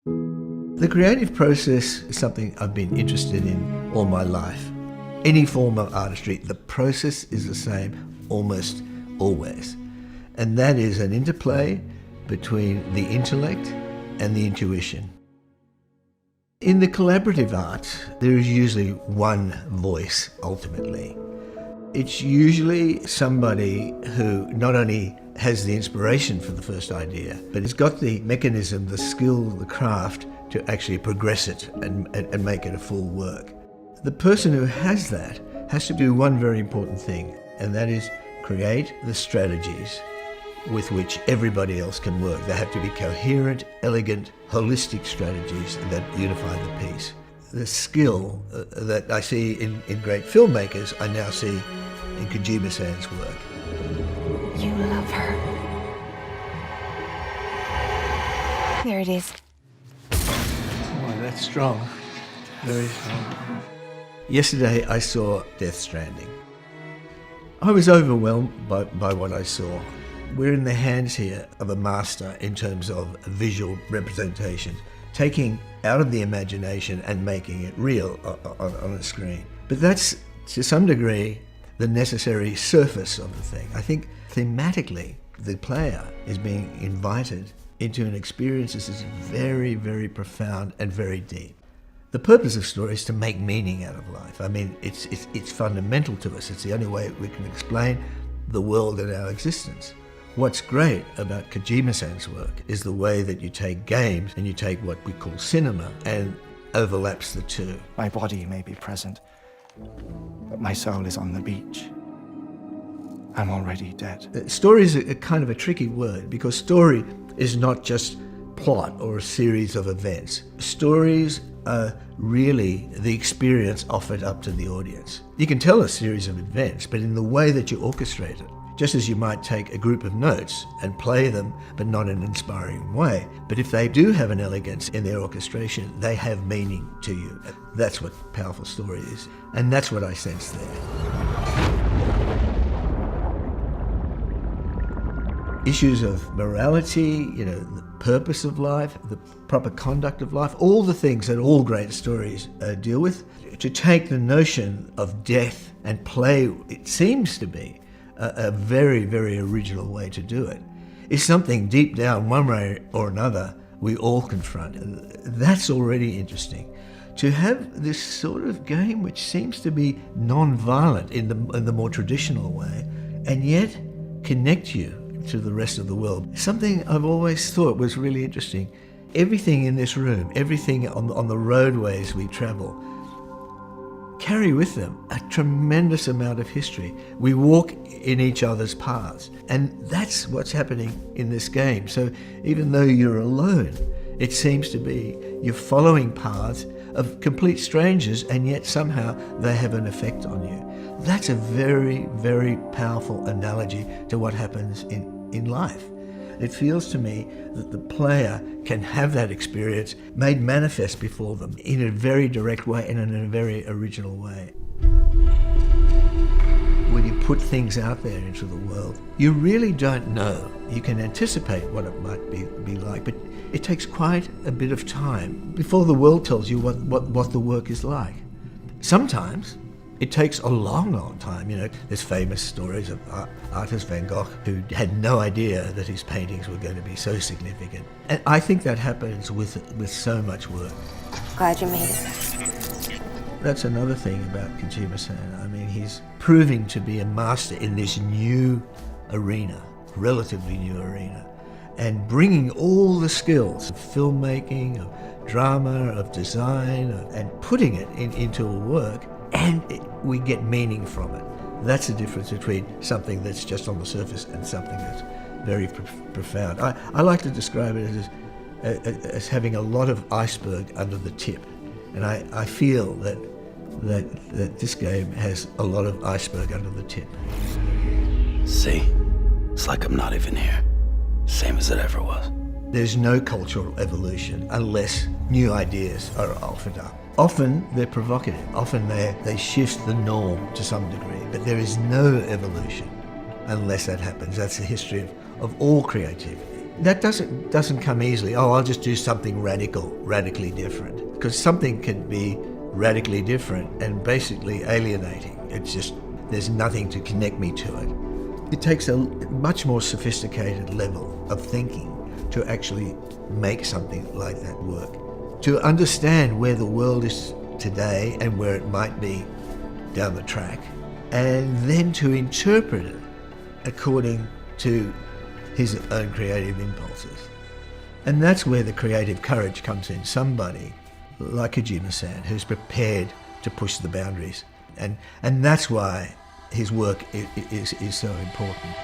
The creative process is something I've been interested in all my life. Any form of artistry, the process is the same almost always. And that is an interplay between the intellect and the intuition. In the collaborative art, there is usually one voice ultimately. It's usually somebody who not only has the inspiration for the first idea, but has got the mechanism, the skill, the craft to actually progress it and make it a full work. The person who has that has to do one very important thing, and that is create the strategies with which everybody else can work. They have to be coherent, elegant, holistic strategies that unify the piece. The skill that I see in great filmmakers, I now see in Kojima-san's work. You love her. There it is. Oh, that's strong. Very strong. Yesterday I saw Death Stranding. I was overwhelmed by what I saw. We're in the hands here of a master in terms of visual representation, taking out of the imagination and making it real on a screen. But that's, to some degree, the necessary surface of the thing. I think thematically, the player is being invited into an experience that is very, very profound and very deep. The purpose of story is to make meaning out of life. I mean, it's fundamental to us. It's the only way we can explain the world and our existence. What's great about Kojima-san's work is the way that you take games and you take what we call cinema and overlaps the two. My body may be present, but my soul is on the beach. I'm already dead. Story is a kind of a tricky word because story is not just plot or a series of events. Stories are really the experience offered up to the audience. You can tell a series of events, but in the way that you orchestrate it. Just as you might take a group of notes and play them, but not in an inspiring way. But if they do have an elegance in their orchestration, they have meaning to you. That's what powerful story is. And that's what I sense there. Issues of morality, the purpose of life, the proper conduct of life, all the things that all great stories deal with. To take the notion of death and play, it seems to be, a very, very original way to do it, is something deep down, one way or another, we all confront. That's already interesting. To have this sort of game which seems to be non-violent in the more traditional way, and yet connect you to the rest of the world. Something I've always thought was really interesting. Everything in this room, everything on the roadways we travel, carry with them a tremendous amount of history. We walk in each other's paths, and that's what's happening in this game. So even though you're alone, it seems to be you're following paths of complete strangers, and yet somehow they have an effect on you. That's a very, very powerful analogy to what happens in life. It feels to me that the player can have that experience made manifest before them in a very direct way and in a very original way. When you put things out there into the world, you really don't know. You can anticipate what it might be like, but it takes quite a bit of time before the world tells you what the work is like. Sometimes it takes a long, long time. There's famous stories of artist Van Gogh who had no idea that his paintings were going to be so significant. And I think that happens with so much work. Glad you made it. That's another thing about Kojima-san. I mean, he's proving to be a master in this new arena, relatively new arena, and bringing all the skills of filmmaking, of drama, of design, and putting it into a work, and we get meaning from it. That's the difference between something that's just on the surface and something that's very profound. I like to describe it as having a lot of iceberg under the tip, and I feel that this game has a lot of iceberg under the tip. See, it's like I'm not even here, same as it ever was. There's no cultural evolution unless new ideas are offered up. Often they're provocative, often they shift the norm to some degree, but there is no evolution unless that happens. That's the history of all creativity. that doesn't come easily. Oh, I'll just do something radically different. Because something can be radically different and basically alienating. It's just, there's nothing to connect me to it. It takes a much more sophisticated level of thinking to actually make something like that work. To understand where the world is today and where it might be down the track, and then to interpret it according to his own creative impulses. And that's where the creative courage comes in. Somebody like a Jima-san who's prepared to push the boundaries. And that's why his work is so important.